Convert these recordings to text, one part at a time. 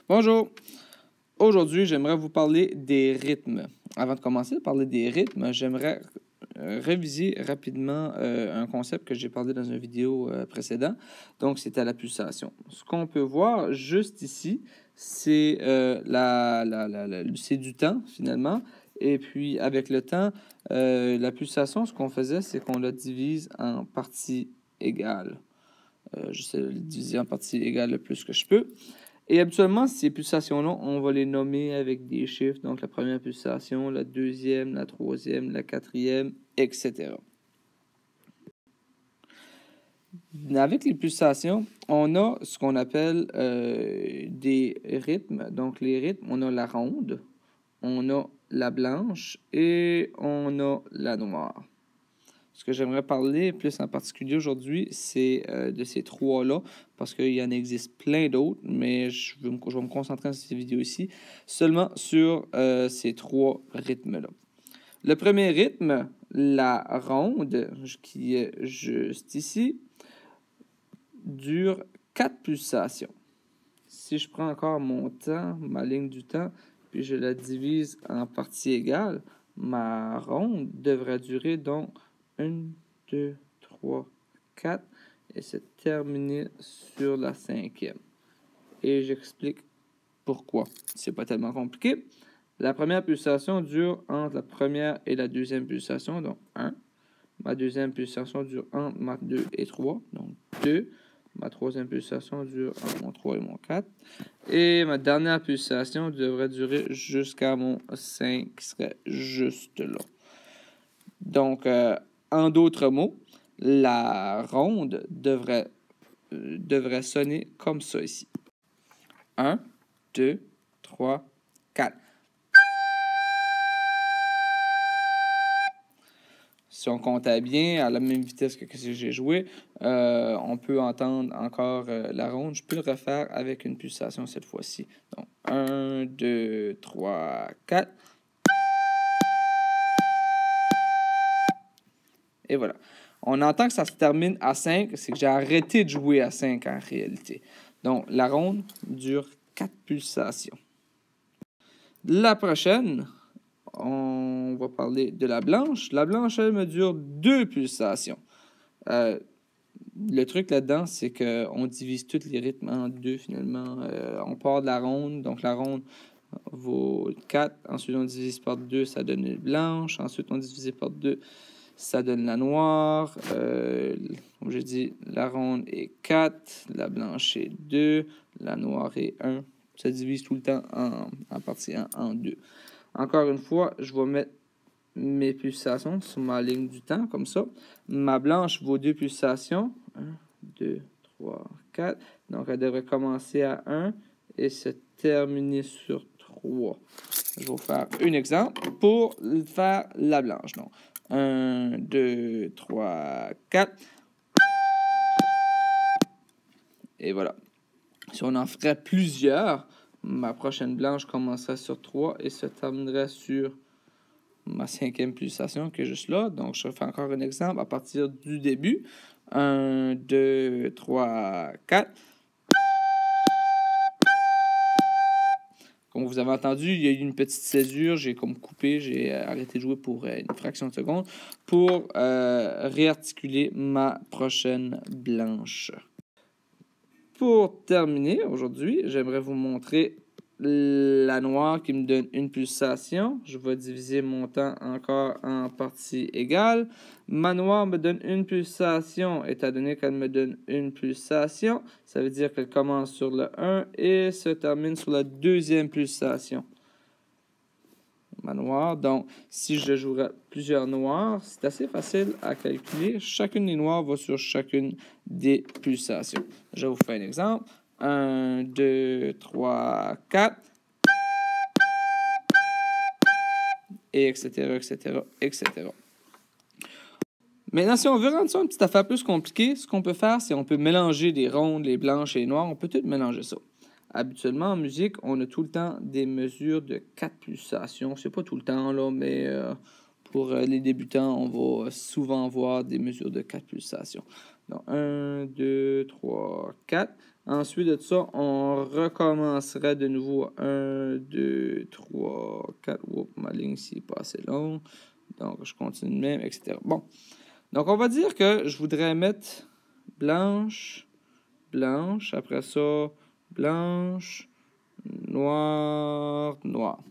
Bonjour! Aujourd'hui, j'aimerais vous parler des rythmes. Avant de commencer à parler des rythmes, j'aimerais réviser rapidement un concept que j'ai parlé dans une vidéo précédente. Donc, c'était la pulsation. Ce qu'on peut voir juste ici, c'est c'est du temps, finalement. Et puis, avec le temps, la pulsation, ce qu'on faisait, c'est qu'on la divise en parties égales. J'essaie de le diviser en parties égales le plus que je peux. Et habituellement, ces pulsations-là, on va les nommer avec des chiffres. Donc, la première pulsation, la deuxième, la troisième, la quatrième, etc. Avec les pulsations, on a ce qu'on appelle des rythmes. Donc, les rythmes, on a la ronde, on a la blanche et on a la noire. Ce que j'aimerais parler plus en particulier aujourd'hui, c'est de ces trois-là, parce qu'il y en existe plein d'autres, mais je vais me concentrer dans cette vidéo ici, seulement sur ces trois rythmes-là. Le premier rythme, la ronde, qui est juste ici, dure 4 pulsations. Si je prends encore mon temps, ma ligne du temps, puis je la divise en parties égales, ma ronde devrait durer donc 1, 2, 3, 4 et se terminer sur la cinquième. Et j'explique pourquoi. C'est pas tellement compliqué. La première pulsation dure entre la première et la deuxième pulsation, donc 1. Ma deuxième pulsation dure entre ma 2 et 3, donc 2. Ma troisième pulsation dure entre mon 3 et mon 4. Et ma dernière pulsation devrait durer jusqu'à mon 5, qui serait juste là. Donc, en d'autres mots, la ronde devrait sonner comme ça ici. 1, 2, 3, 4. Si on comptait bien, à la même vitesse que j'ai joué, on peut entendre encore la ronde. Je peux le refaire avec une pulsation cette fois-ci. Donc, 1, 2, 3, 4. Et voilà. On entend que ça se termine à 5. C'est que j'ai arrêté de jouer à 5 en réalité. Donc, la ronde dure 4 pulsations. La prochaine, on va parler de la blanche. La blanche, elle me dure 2 pulsations. Le truc là-dedans, c'est qu'on divise tous les rythmes en deux, finalement. On part de la ronde, donc la ronde vaut 4. Ensuite, on divise par 2, ça donne une blanche. Ensuite, on divise par 2, ça donne la noire. Comme j'ai dit, la ronde est 4, la blanche est 2, la noire est 1. Ça divise tout le temps en partie en 2. Encore une fois, je vais mettre mes pulsations sur ma ligne du temps, comme ça. Ma blanche vaut 2 pulsations. 1, 2, 3, 4. Donc, elle devrait commencer à 1 et se terminer sur 3. Je vais vous faire un exemple pour faire la blanche. Donc, 1, 2, 3, 4. Et voilà. Si on en ferait plusieurs, ma prochaine blanche commencerait sur 3 et se terminerait sur ma cinquième pulsation qui est juste là. Donc, je fais encore un exemple à partir du début. 1, 2, 3, 4. Comme vous avez entendu, il y a eu une petite césure. J'ai comme coupé, j'ai arrêté de jouer pour une fraction de seconde pour réarticuler ma prochaine blanche. Pour terminer, aujourd'hui, j'aimerais vous montrer la noire qui me donne une pulsation. Je vais diviser mon temps encore en parties égales. Ma noire me donne une pulsation. Étant donné qu'elle me donne une pulsation, ça veut dire qu'elle commence sur le 1 et se termine sur la deuxième pulsation. Ma noire. Donc, si je jouerais plusieurs noirs, c'est assez facile à calculer. Chacune des noires va sur chacune des pulsations. Je vous fais un exemple. 1, 2, 3, 4. Et etc., etc., etc. Maintenant, si on veut rendre ça une petite affaire plus compliquée, ce qu'on peut faire, c'est qu'on peut mélanger les rondes, les blanches et les noires. On peut tout mélanger ça. Habituellement, en musique, on a tout le temps des mesures de 4 pulsations. C'est pas tout le temps, là, mais pour les débutants, on va souvent voir des mesures de 4 pulsations. Donc, 1, 2, 3, 4. Ensuite de ça, on recommencerait de nouveau 1, 2, 3, 4. Oups, ma ligne ici n'est pas assez longue. Donc, je continue de même, etc. Bon. Donc, on va dire que je voudrais mettre blanche, blanche. Après ça, blanche, noir, noir.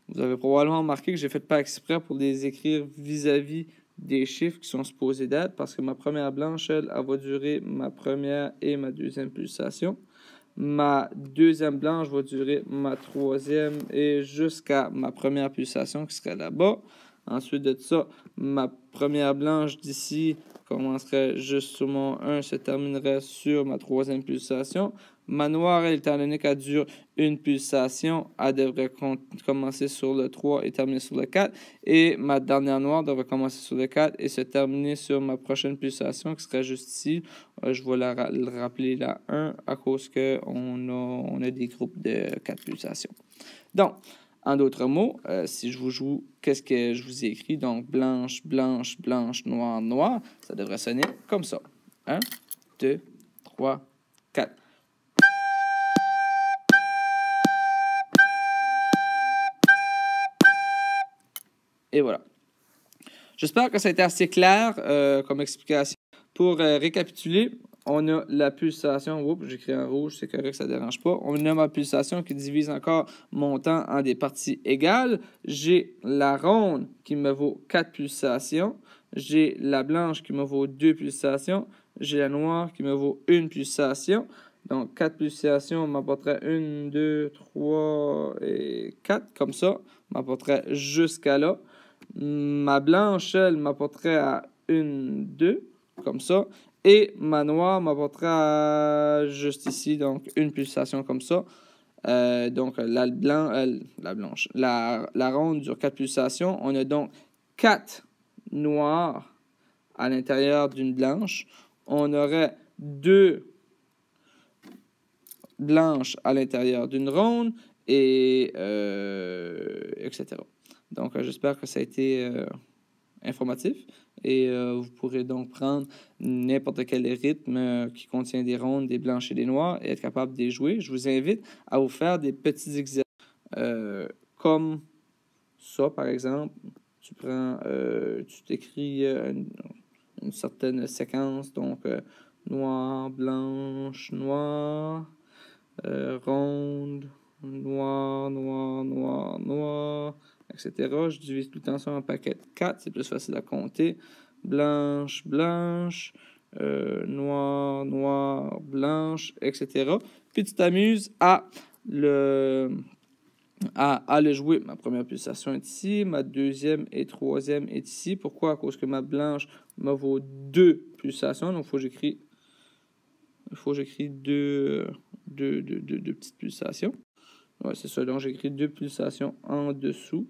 Vous avez probablement remarqué que j'ai fait pas exprès pour les écrire vis-à-vis des chiffres qui sont supposés d'être parce que ma première blanche, elle va durer ma première et ma deuxième pulsation. Ma deuxième blanche va durer ma troisième et jusqu'à ma première pulsation qui serait là-bas. Ensuite de ça, ma première blanche d'ici commencerait juste sur mon 1, se terminerait sur ma troisième pulsation. Ma noire, étant donné qu'elle dure une pulsation, elle devrait commencer sur le 3 et terminer sur le 4. Et ma dernière noire devrait commencer sur le 4 et se terminer sur ma prochaine pulsation qui serait juste ici. Je vais le rappeler la 1 à cause qu'on a des groupes de 4 pulsations. Donc, en d'autres mots, si je vous joue, qu'est-ce que je vous ai écrit? Donc, blanche, blanche, blanche, noir, noir. Ça devrait sonner comme ça. 1, 2, 3, 4. Et voilà. J'espère que ça a été assez clair comme explication. Pour récapituler, on a la pulsation. Oups, j'écris en rouge, c'est correct, ça ne dérange pas. On a ma pulsation qui divise encore mon temps en des parties égales. J'ai la ronde qui me vaut 4 pulsations. J'ai la blanche qui me vaut 2 pulsations. J'ai la noire qui me vaut 1 pulsation. Donc, 4 pulsations m'apporterait 1, 2, 3 et 4, comme ça. M'apporterait jusqu'à là. Ma blanche, elle, m'apporterait à 1, 2, comme ça. Et ma noire m'apporterait à juste ici, donc une pulsation comme ça. Donc, la blanche. La ronde dure 4 pulsations. On a donc 4 noirs à l'intérieur d'une blanche. On aurait 2 blanches à l'intérieur d'une ronde, et etc. Donc, j'espère que ça a été informatif. Et vous pourrez donc prendre n'importe quel rythme qui contient des rondes, des blanches et des noires et être capable de les jouer. Je vous invite à vous faire des petits exercices comme ça, par exemple. Tu prends, tu t'écris une certaine séquence, donc noir, blanche, noir, ronde, noir, noir, noir, noir, etc. Je divise tout le temps ça en paquet de 4, c'est plus facile à compter. Blanche, blanche, noir, noir, blanche, etc. Puis tu t'amuses à le jouer. Ma première pulsation est ici, ma deuxième et troisième est ici. Pourquoi? À cause que ma blanche me vaut 2 pulsations, donc il faut que j'écris deux petites pulsations. Ouais, c'est ça. Donc, j'écris 2 pulsations en dessous.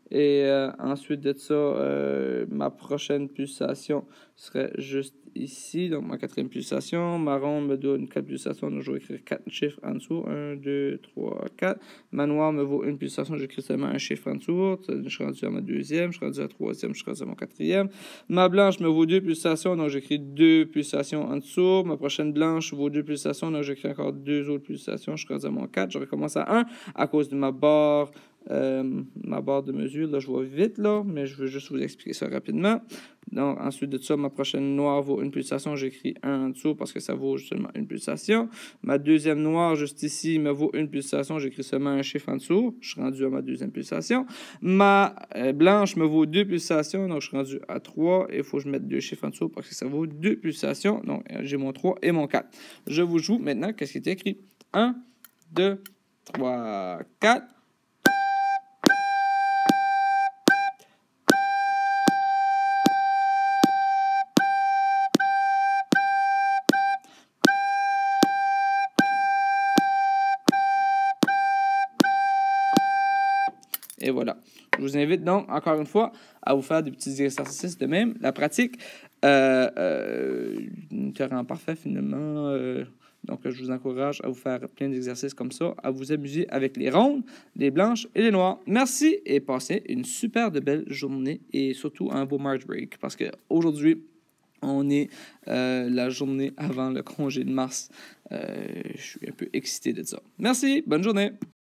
Et ensuite de ça, ma prochaine pulsation serait juste ici. Donc, ma quatrième pulsation. Ma ronde me donne 4 pulsations. Donc, je vais écrire 4 chiffres en dessous. 1, 2, 3, 4. Ma noire me vaut 1 pulsation. J'écris seulement un chiffre en dessous. Je suis rendu à ma deuxième. Je suis rendu à la troisième. Je suis rendu à mon quatrième. Ma blanche me vaut 2 pulsations. Donc, j'écris 2 pulsations en dessous. Ma prochaine blanche vaut 2 pulsations. Donc, j'écris encore 2 autres pulsations. Je suis rendu à mon 4. Je recommence à 1 à cause de ma barre de mesure. Là, je vois vite, là, mais je veux juste vous expliquer ça rapidement. Donc, ensuite de ça, ma prochaine noire vaut 1 pulsation. J'écris 1 en dessous parce que ça vaut seulement 1 pulsation. Ma deuxième noire, juste ici, me vaut 1 pulsation. J'écris seulement un chiffre en dessous. Je suis rendu à ma deuxième pulsation. Ma blanche me vaut 2 pulsations. Donc, je suis rendu à 3. Et il faut que je mette 2 chiffres en dessous parce que ça vaut 2 pulsations. Donc, j'ai mon 3 et mon 4. Je vous joue maintenant. Qu'est-ce qui est écrit? 1, 2, 3, 4. Et voilà. Je vous invite donc, encore une fois, à vous faire des petits exercices de même. La pratique te rend parfait, finalement. Donc, je vous encourage à vous faire plein d'exercices comme ça, à vous amuser avec les rondes, les blanches et les noires. Merci et passez une super de belle journée et surtout un beau March break. Parce qu'aujourd'hui, On est la journée avant le congé de mars. Je suis un peu excité de ça. Merci, bonne journée!